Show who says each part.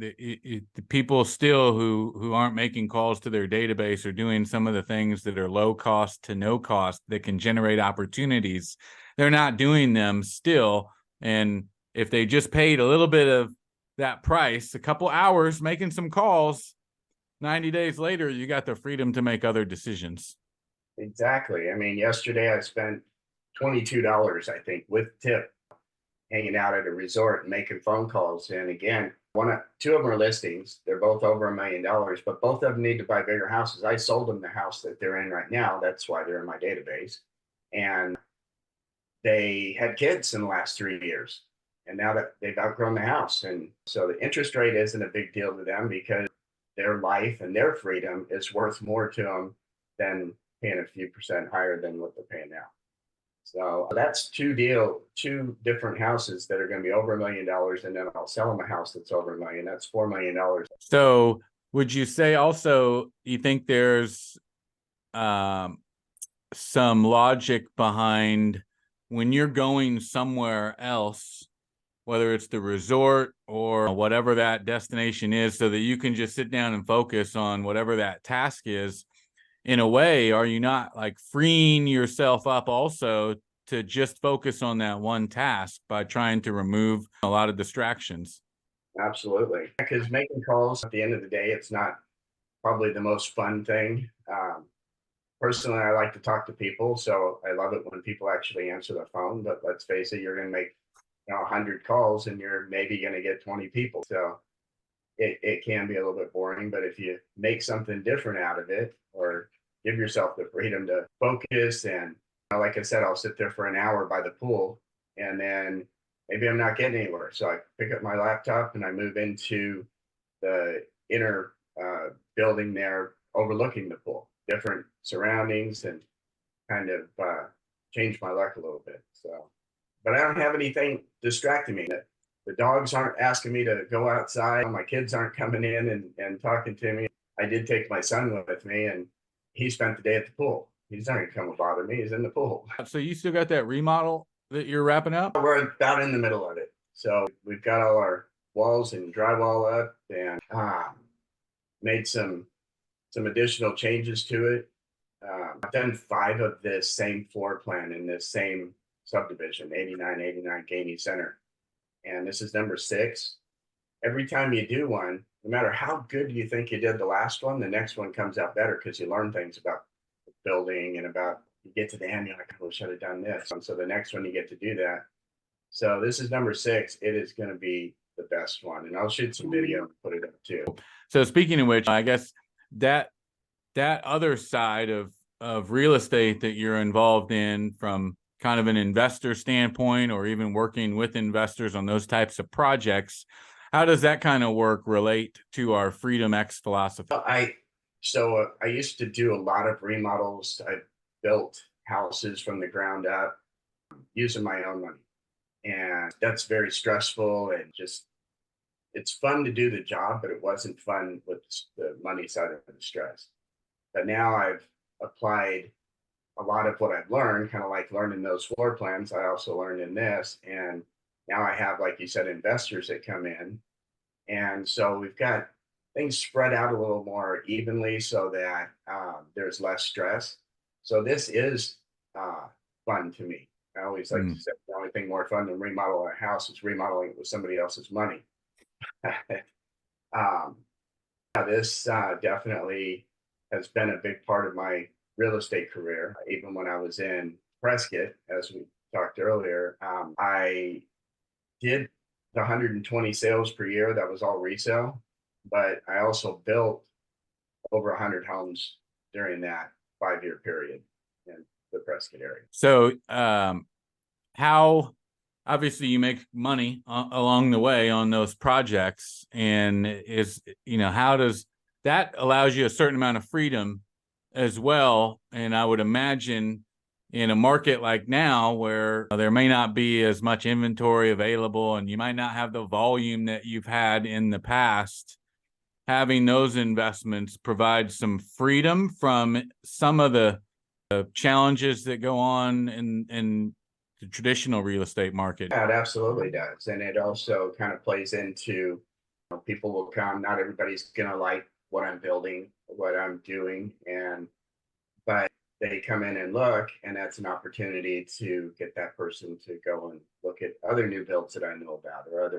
Speaker 1: The people still who aren't making calls to their database or doing some of the things that are low cost to no cost that can generate opportunities, they're not doing them still. And if they just paid a little bit of that price, a couple hours making some calls, 90 days later, you got the freedom to make other decisions.
Speaker 2: Exactly. I mean, yesterday I spent $22, I think, with tip, hanging out at a resort and making phone calls. And again, two of them are listings. They're both over $1 million, but both of them need to buy bigger houses. I sold them the house that they're in right now. That's why they're in my database. And they had kids in the last 3 years. And now that they've outgrown the house. And so the interest rate isn't a big deal to them because their life and their freedom is worth more to them than paying a few percent higher than what they're paying now. So that's two different houses that are going to be over $1 million, and then I'll sell them a house that's over $1 million. That's $4 million.
Speaker 1: So would you say also you think there's some logic behind when you're going somewhere else, whether it's the resort or whatever that destination is, so that you can just sit down and focus on whatever that task is? In a way, are you not like freeing yourself up also to just focus on that one task by trying to remove a lot of distractions?
Speaker 2: Absolutely. Because making calls at the end of the day, it's not probably the most fun thing. Personally, I like to talk to people, so I love it when people actually answer the phone. But let's face it, you're going to make 100 calls and you're maybe going to get 20 people. So it can be a little bit boring, but if you make something different out of it or give yourself the freedom to focus and like I said, I'll sit there for an hour by the pool and then maybe I'm not getting anywhere. So I pick up my laptop and I move into the inner building there overlooking the pool, different surroundings and kind of change my luck a little bit. So, but I don't have anything distracting me. The dogs aren't asking me to go outside. My kids aren't coming in and talking to me. I did take my son with me and he spent the day at the pool. He's not going to come and bother me. He's in the pool.
Speaker 1: So you still got that remodel that you're wrapping up?
Speaker 2: We're about in the middle of it. So we've got all our walls and drywall up and made some additional changes to it. I've done 5 of this same floor plan in this same subdivision, 8989 Gainey Center. And this is number 6. Every time you do one, no matter how good you think you did the last one, the next one comes out better because you learn things about the building and about you get to the end, you're like, I wish I'd have done this. And so the next one you get to do that. So this is number 6. It is going to be the best one. And I'll shoot some video and put it up too.
Speaker 1: So speaking of which, I guess that other side of real estate that you're involved in from kind of an investor standpoint or even working with investors on those types of projects, how does that kind of work relate to our Freedom X philosophy?
Speaker 2: I used to do a lot of remodels. I built houses from the ground up using my own money. And that's very stressful and just it's fun to do the job, but it wasn't fun with the money side of the stress. But now I've applied a lot of what I've learned, kind of like learning those floor plans. I also learned in this. And now I have, like you said, investors that come in. And so we've got things spread out a little more evenly so that there's less stress. So this is fun to me. I always like to say the only thing more fun than remodeling a house is remodeling it with somebody else's money. This definitely has been a big part of my real estate career. Even when I was in Prescott, as we talked earlier, I did the 120 sales per year. That was all resale, but I also built over 100 homes during that 5-year period in the Prescott area.
Speaker 1: So how obviously you make money along the way on those projects, and how does that allows you a certain amount of freedom as well? And I would imagine in a market like now where there may not be as much inventory available and you might not have the volume that you've had in the past, having those investments provide some freedom from some of the challenges that go on in the traditional real estate market.
Speaker 2: Yeah, it absolutely does. And it also kind of plays into People will come. Not everybody's gonna like what I'm building, what I'm doing, but they come in and look, and that's an opportunity to get that person to go and look at other new builds that I know about or other